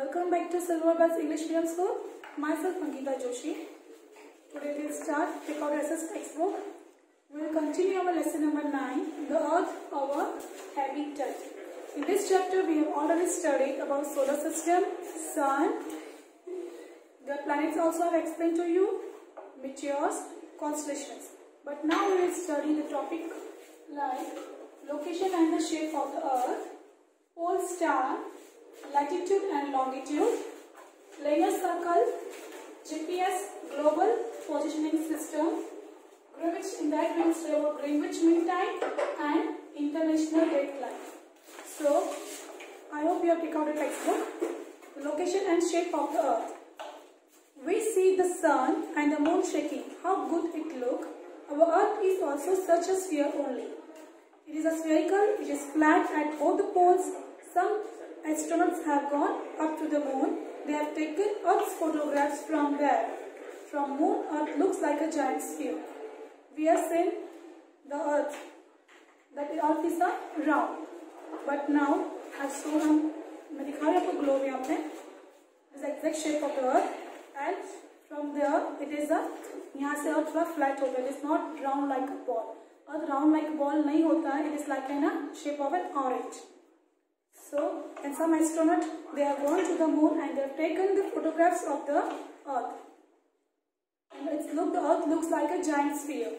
Welcome back to Silver Bells English Medium School. Myself Ankita Joshi. Today we'll start take out SS textbook. We will continue our lesson number 9, the Earth, our habitat. In this chapter we have already studied about solar system, sun, the planets also have explained to you, meteors, constellations. But now we will study the topic like location and the shape of the Earth, pole star, latitude and longitude, lunar circle, GPS, global positioning system, Greenwich, in that means Greenwich Mean Time and International Date Line. So, I hope you have taken out a textbook. The location and shape of the Earth. We see the sun and the moon shaking. How good it look. Our Earth is also such a sphere only. It is a spherical, it is flat at both the poles. Some astronauts have gone up to the moon. They have taken Earth's photographs from there. From moon, Earth looks like a giant sphere. We have seen the Earth, that the Earth is a round. But now, I've shown मैं दिखा रही हूँ आपको globe यहाँ पे. This is the exact shape of the Earth, and from there it is a यहाँ से Earth थोड़ा flat हो गया. It is not round like a ball. Earth round like a ball नहीं होता है. It is like in a shape of an orange. So, and some astronauts, they have gone to the moon and they have taken the photographs of the Earth. And the Earth looks like a giant sphere.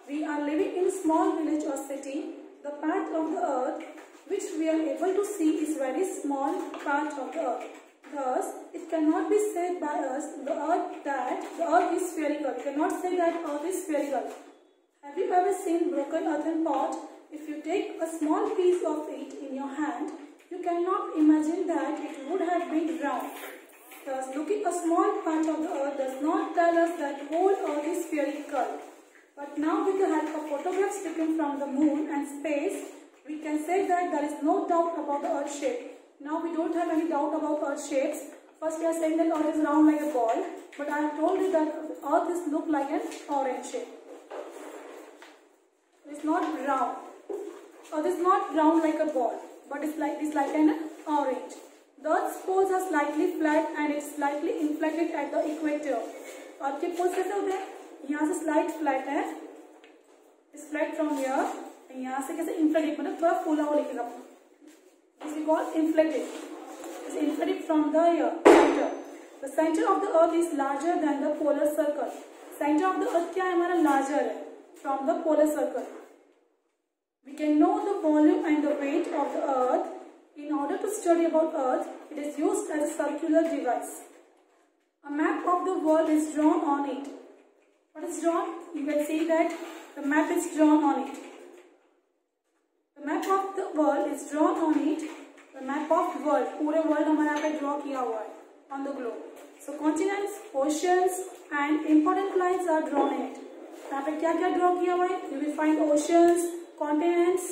We are living in a small village or city. The part of the Earth which we are able to see is very small part of the Earth. Thus, it cannot be said by us that the Earth is spherical. We cannot say that Earth is spherical. Have you ever seen broken earthen pot? If you take a small piece of it in your hand, you cannot imagine that it would have been round. Thus, looking a small part of the Earth does not tell us that whole Earth is spherical. But now, with the help of photographs taken from the moon and space, we can say that there is no doubt about the Earth shape. Now, we don't have any doubt about Earth shapes. First, we are saying that Earth is round like a ball, but I have told you that Earth is look like an orange shape. It is not round. Earth is not round like a ball, but it's like an orange. The Earth's poles are slightly flat and it's slightly inflated at the equator. Earth के poles कैसे होते हैं? यहाँ से slight flat है. It's flat from here. यहाँ से कैसे inflated मतलब थोड़ा फूला हुआ लिखेगा. This we call inflated. It's inflated from the center. The center of the Earth is larger than the polar circle. Center of the Earth क्या है हमारा larger है from the polar circle. We can know the volume and the weight of the Earth. In order to study about Earth, it is used as a circular device. A map of the world is drawn on it. What is drawn? You can see that the map is drawn on it. The map of the world is drawn on it. The map of the world, पूरे world हमारे यहाँ पे draw किया हुआ है on the globe. So continents, oceans, and important lines are drawn in it. यहाँ पे क्या क्या draw किया हुआ है? You will find oceans, continents.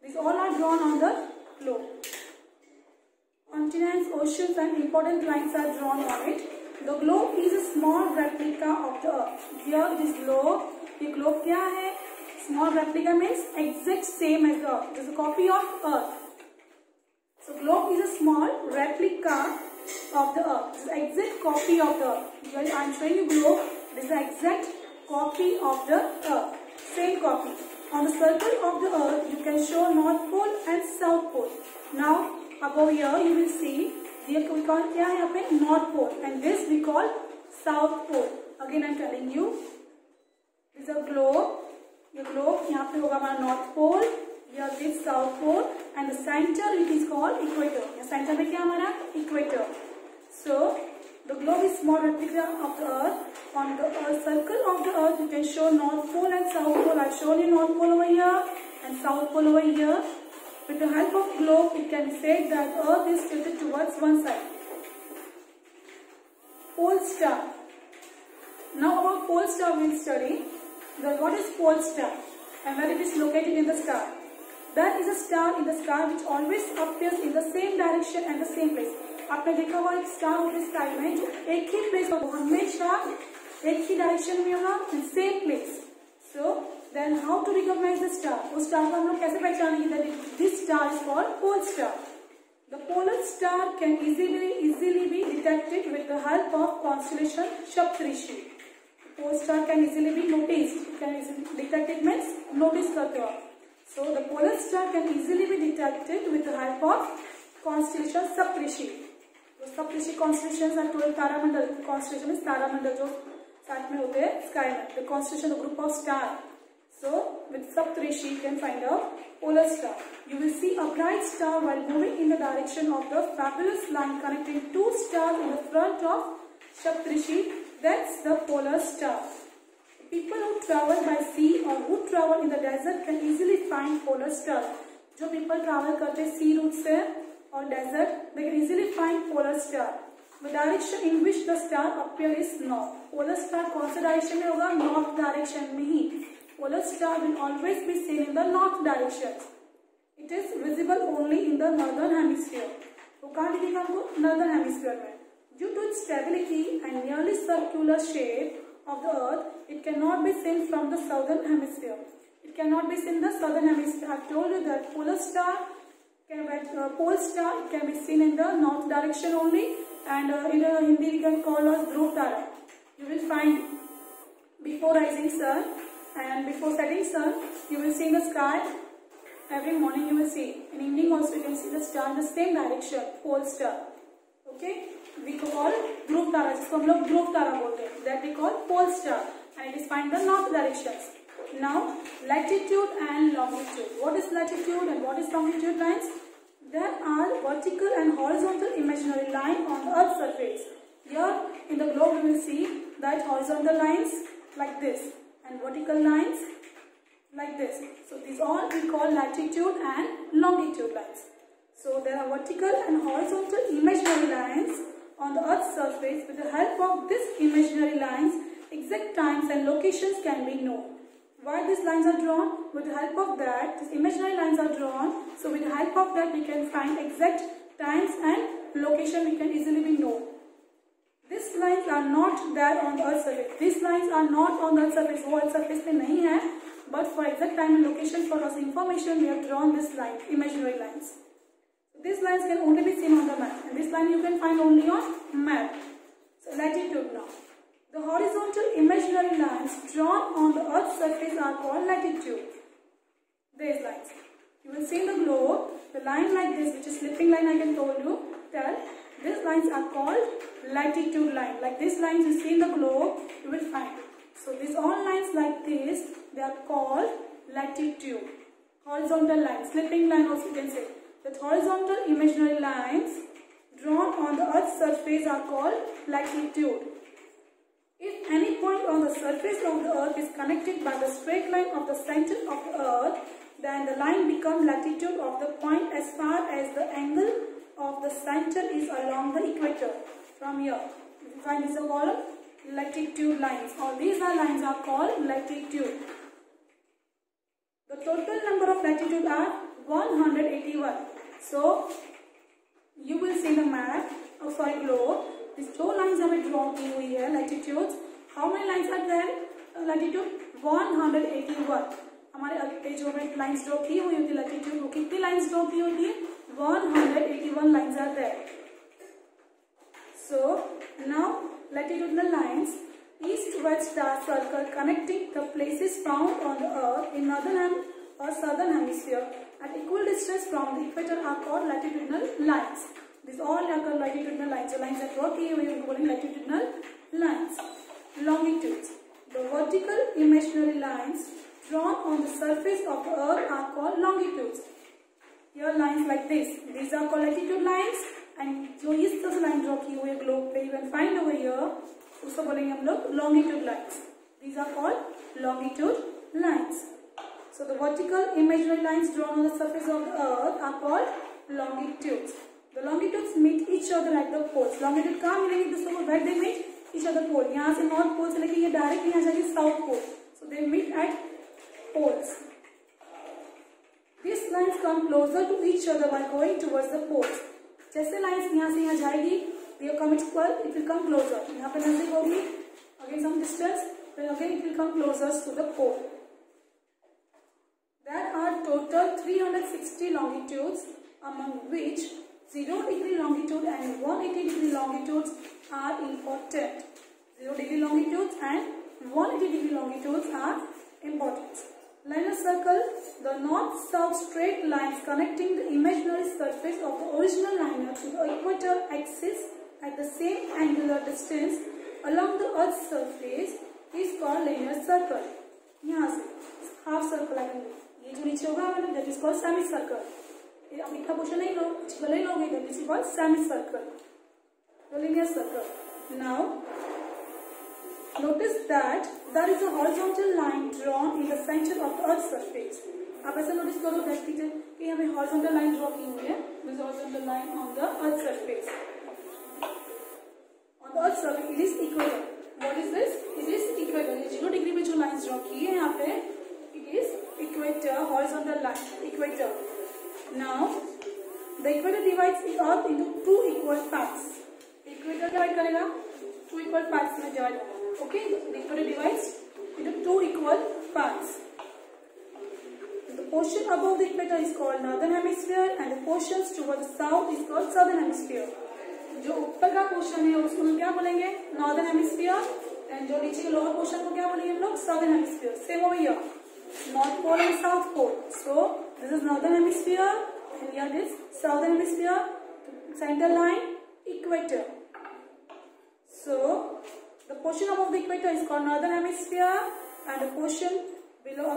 These all are drawn on the globe. Continents, oceans, and important lines are drawn on it. The globe is a small replica of the Earth. Here it is globe. ये globe क्या है? Small replica means exact same as the Earth. It is a copy of Earth. So globe is a small replica of the Earth. It is an exact copy of the Earth. Here I am showing you globe. It is the exact copy of the Earth. Same copy. On the circle of the Earth, you can show North Pole and South Pole. Now, above here, you will see, here we call क्या है यहाँ पे North Pole, and this we call South Pole. Again, I am telling you, this is a globe. The globe यहाँ पे होगा हमारा North Pole. Here this South Pole, and the center it is called equator. यहाँ center में क्या हमारा equator. So, the globe is small replica of the Earth. On the circle of the Earth, you can show North Pole and South Pole. I have shown you North Pole over here and South Pole over here. With the help of globe, it can be said that Earth is tilted towards one side. Pole star. Now about pole star we will study. What is pole star and where it is located in the sky. There is a star in the sky which always appears in the same direction and the same place. आपने देखा होगा एक star होगा sky में जो एक ही place होगा हमेशा एक ही डायरेक्शन में होगा in same place. So then how to recognise the star? उस स्टार को हम लोग कैसे पहचानेंगे? This star is called pole star. The polar star can easily be detected with the help of constellation Saptarishi. Polar star can easily be noticed. Can easily detected means notice करते हो. So the polar star can easily be detected with the help of constellation Saptarishi. तो Saptarishi constellations are 12 तारामंडल. Constellation is तारामंडल जो साथ में होते हैं sky में. The constellation, the group of star. So with Saptarishi you can find out polar star. You will see a bright star while moving in the direction of the fabulous line connecting two stars in the front of Saptarishi. That's the polar star. People who travel by sea or who travel in the desert can easily find polar star. जो people travel करते हैं sea route से और desert, they can easily find polar star. The direction in which the star appear is north. Polar star कौन से direction में होगा? North direction में ही. Polar star will always be seen in the north direction. It is visible only in the northern hemisphere. वो कहाँ दिखेगा हमको? Northern hemisphere में. Due to its stability and nearly circular shape of the earth, it cannot be seen from the southern hemisphere. It cannot be seen in the southern hemisphere. I told you that polar star pole star can be seen in the north direction only, and in Hindi we can call as Dhruv Tara. You will find before rising sun and before setting sun. You will see in the sky every morning. You will see in evening also you can see the star in the same direction, pole star. Okay, we call Dhruv Tara, जिसको हम लोग Dhruv Tara बोलते हैं. That we call pole star, and it is found in the north directions. Now latitude and longitude. What is latitude and what is longitude lines? There are vertical and horizontal imaginary line on the earth's surface. Here in the globe you will see that horizontal lines like this and vertical lines like this. So these all we call latitude and longitude lines. So there are vertical and horizontal imaginary lines on the earth's surface. With the help of these imaginary lines, exact times and locations can be known. Why these lines are drawn? With the help of that, these imaginary lines are drawn. So with the help of that, we can find exact times and location we can easily be known. These lines are not there on the earth's surface. These lines are not on the earth's surface. वो earth's surface पे नहीं है. But for exact time and location for us information, we have drawn this line, imaginary lines. These lines can only be seen on the map, and this line you can find only on map. So latitude now. The horizontal imaginary lines drawn on the earth's surface are called latitude. These lines. You will see in the globe, the line like this, which is slipping line I can told you, that these lines are called latitude line. Like these lines you see in the globe, you will find. So these all lines like this, they are called latitude. Horizontal line, slipping line also you can say. The horizontal imaginary lines drawn on the earth's surface are called latitude. If any point on the surface of the earth is connected by the straight line of the center of the earth, then the line becomes latitude of the point as far as the angle of the center is along the equator. From here, you find this called latitude lines. All these lines are called latitude. The total number of latitude are 181. So you will see the map, globe. These two lines हमें draw की हुई है latitudes. How many lines are there? Latitude 181. हमारे page में lines draw की हुई होती है latitude. वो कितनी lines draw की होती है? 181 lines are there. So now latitudinal lines, east-west star circle connecting the places found on the earth in northern or southern hemisphere at equal distance from the equator are called latitudinal lines. These all are called latitudinal lines. So lines that draw की हुई है calling latitudinal lines. Longitudes. The vertical imaginary lines drawn on the surface of the earth are called longitudes. Here lines like this. These are called latitude lines. And जो इस तरह से line draw की हुई है globe पे, you can find over here, उसको बोलेंगे हम लोग longitude lines. These are called longitude lines. So the vertical imaginary lines drawn on the surface of the earth are called longitudes. The longitudes meet each other at the poles. Longitude कहाँ मिलेंगे दोस्तों को? Where they meet each other pole. यहाँ से north pole से लेके ये direct यहाँ जाके south pole. So they meet at poles. These lines come closer to each other while going towards the poles. जैसे lines यहाँ से यहाँ जाएगी, they come equal, it will come closer. यहाँ पे नजदीक होगी, again some distance, then again it will come closer to the pole. There are total 360 longitudes, among which 0 degree longitude and 180 degree longitudes are important. 0 degree longitudes and 180 degree longitudes are important. Line a circle. The north-south straight lines connecting the imaginary surface of the original liner to the equator axis at the same angular distance along the Earth's surface is called linear circle. यहाँ से half circle आएंगे, ये जो नीचे होगा मतलब that is called semicircle. ये अब इतना पोर्शन नहीं लो, छिपले ही लोगे that is called semicircle. The linear circle. Now notice that there is a horizontal line drawn in the center of the Earth's surface. आप ऐसा notice करो that कि यहाँ पे horizontal line draw की हुई है. This is horizontal line on the Earth's surface. On the Earth's surface, it is equator. What is this? It is equator. ये 0 degree में जो lines draw की है यहाँ पे, it is equator, horizontal line, equator. Now, the equator divides the Earth into 2 equal parts. Equator divide करेगा 2 equal parts में divide होगा. Okay, the equator divides into 2 equal parts. The portion above the equator is called northern hemisphere, and the portions toward the south is called southern hemisphere. जो ऊपर का portion है उसको हम क्या बोलेंगे? Northern hemisphere. एंड जो नीचे के लोअर पोर्शन को क्या बोलेंगे हम लोग? Southern hemisphere. Same over here, north pole and south pole. So this is northern hemisphere and here this southern hemisphere. Centre line equator. So the portion above the equator is called northern hemisphere, and the portion below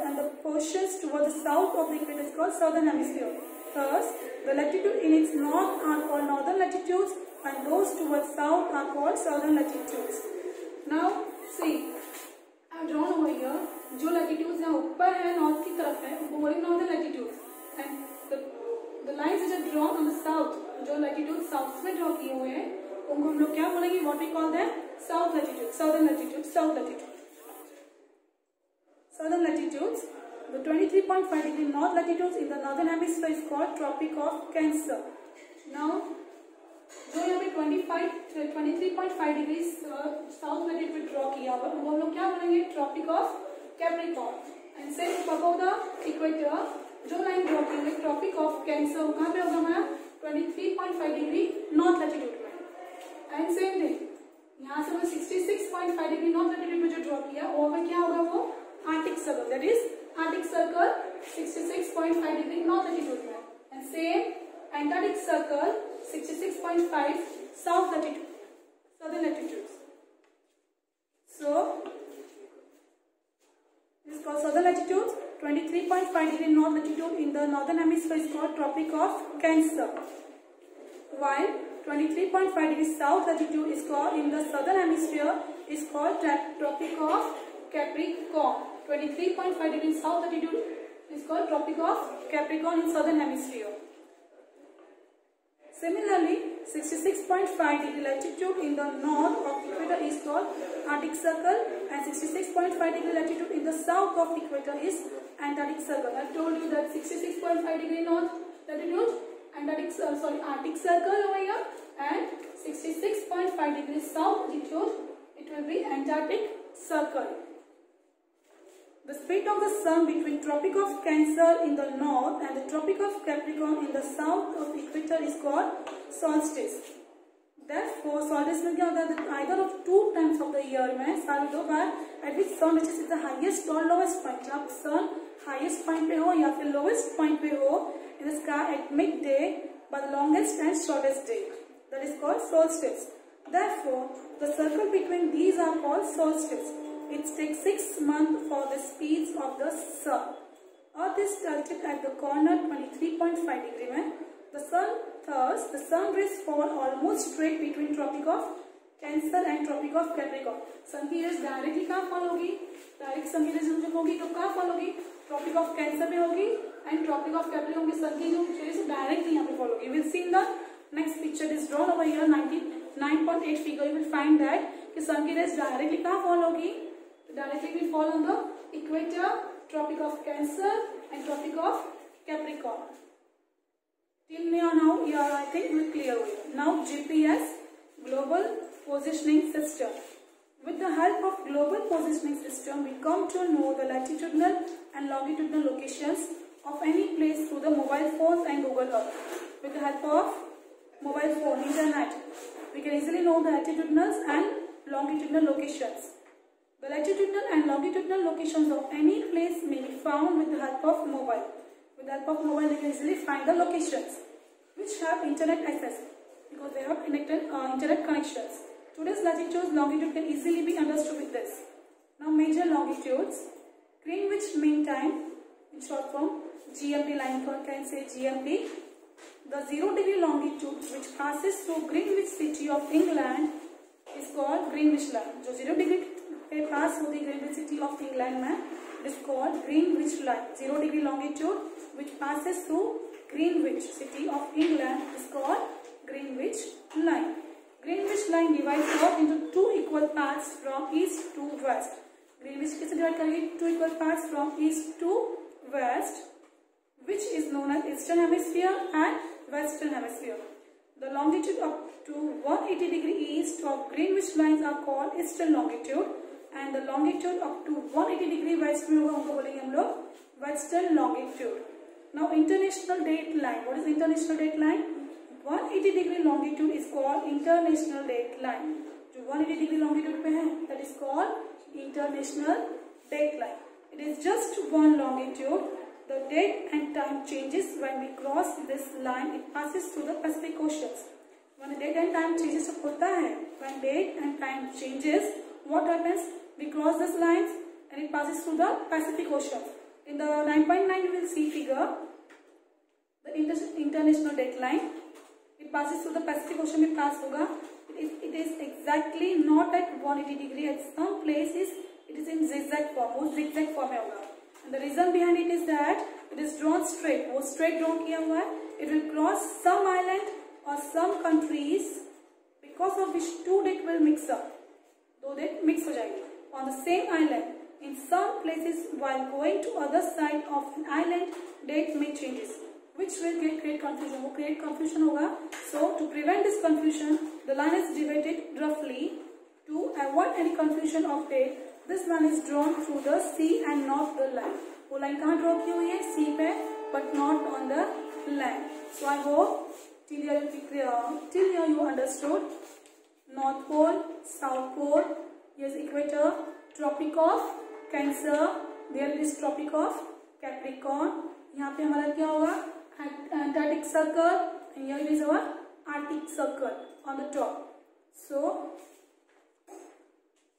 and the portions toward the south of the equator is called southern hemisphere. Thus, the latitude in its north are called northern latitudes, and those towards south are called southern latitudes. Now, see, I have drawn over here. जो latitudes यहाँ ऊपर है north की तरफ है, वो बोलेंगे northern latitudes, and the lines which are drawn on the south, जो latitudes south में draw किए हुए हैं, उनको हम लोग क्या बोलेंगे? What we call them? South latitude, southern latitude, south latitude. Southern latitudes, the 23.5 degree north latitudes in the northern hemisphere is called Tropic of Cancer. Now, जो यहाँ पे 23.5 डिग्री साउथ latitude ड्रॉ किया हुआ वो हम लोग क्या बोलेंगे? Tropic of Capricorn. And same above the equator जो लाइन ड्रॉ की हुई Tropic of Cancer कहाँ पे होगा हमारा? 23.5 डिग्री नॉर्थ latitude में. And same thing यहाँ से मैं 66.5 डिग्री नॉर्थ latitude में जो ड्रॉ किया वो हमें क्या होगा? वो Arctic circle, that is Arctic circle 66.5 degree north latitude में, and same Antarctic circle 66.5 south latitude, southern latitudes. So this is called southern latitudes. 23.5 degree north latitude in the northern hemisphere is called Tropic of Cancer, while 23.5 degree south latitude is called in the southern hemisphere is called Tropic of Capricorn. 23.5 degrees south latitude is called Tropic of Capricorn in southern hemisphere. Similarly, 66.5 degree latitude in the north of equator is called Arctic Circle, and 66.5 degree latitude in the south of equator is Antarctic Circle. I told you that 66.5 degree north latitude, Arctic Circle over here, and 66.5 degrees south latitude, it will be Antarctic Circle. The split of the sun between Tropic of Cancer in the north and the Tropic of Capricorn in the south of equator is called solstice. Therefore, solstice में क्या होता है? Either of 2 times of the year में साल 2 बार at which sun reaches the highest or lowest point. जब sun highest point पे हो या फिर lowest point पे हो in the sky at midday by the longest and shortest day. That is called solstice. Therefore, the circle between these are called solstice. It takes 6 months for the speeds of the sun. Earth is tilted at the corner 23.5 degree में. Thus, the sun rays fall almost straight between Tropic of Cancer and Tropic of Capricorn. Sun की rays directly कहाँ fall होगी? Direct sun की rays जब होगी तो कहाँ fall होगी? Tropic of Cancer में होगी and Tropic of Capricorn की sun की जो rays directly यहाँ पे fall होगी. We'll see in the next picture is drawn over here 99.8 figure. You will find that कि sun की rays directly कहाँ fall होगी? Directly will fall on the equator, Tropic of Cancer and Tropic of Capricorn. Till now, here I think we clear with. Now GPS, Global Positioning System. With the help of Global Positioning System, we come to know the latitudinal and longitudinal locations of any place through the mobile phones and Google Earth. with the help of mobile phone, internet. We can easily know the latitudinal and longitudinal locations. The latitudinal and longitudinal locations of any place may be found with the help of mobile. With the help of mobile, we can easily find the locations which have internet access because they have internet connections. Today's latitudes, longitude can easily be understood with this. Now major longitudes, Greenwich Mean Time, in short form GMT line can say GMT. The 0 degree longitude which passes through Greenwich city of England is called Greenwich line. जो 0 degree पे pass होती Greenwich city of England में it is called Greenwich line. 0 degree longitude which passes through Greenwich city of England is called Greenwich line. Greenwich line divides Earth into two equal parts from east to west. Greenwich कैसे divide करेगी? Two equal parts from east to west, which is known as eastern hemisphere and western hemisphere. The longitude up to 180 degree east of Greenwich lines are called eastern longitude, and the longitude up to 180 degree west में होगा, उनको बोलेंगे हम लोग western longitude. Now international date line. What is international date line? 180 degree longitude is called international date line. जो 180 degree longitude पे है, that is called international date line. It is just one longitude. The date and time changes when we cross this line. It passes through the Pacific Oceans. When the date and time changes होता है, when date and time changes, what happens? We cross this lines and it passes through the Pacific Ocean. In the 9.9 you will see figure, the international date line. It passes through the Pacific Ocean में pass होगा. It is exactly not at 180 degree. At some places it is in zigzag form. वो zigzag form में होगा. And the reason behind it is that it is drawn straight. वो straight drawn किया हुआ है. It will cross some island or some countries because of which two date will mix up. दो date mix हो जाएगी on the same island. In some places, while going to other side of an island, date may changes, which will create confusion. वो create confusion होगा. So to prevent this confusion, the line is divided roughly. To avoid any confusion of date, this line is drawn through the sea and not the land. वो line कहाँ draw की हुई है? Sea पे, but not on the land. So I hope till here you understood. North Pole, South Pole, yes, equator, Tropic of Cancer, there is Tropic of Capricorn. यहाँ पे हमारा क्या होगा? Antarctic Circle, and here is our Arctic Circle on the top. So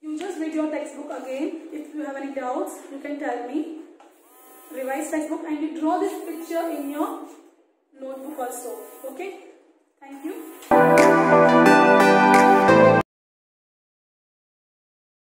you just read your textbook again. If you have any doubts, you can tell me. Revise textbook and you draw this picture in your notebook also. Okay? Thank you.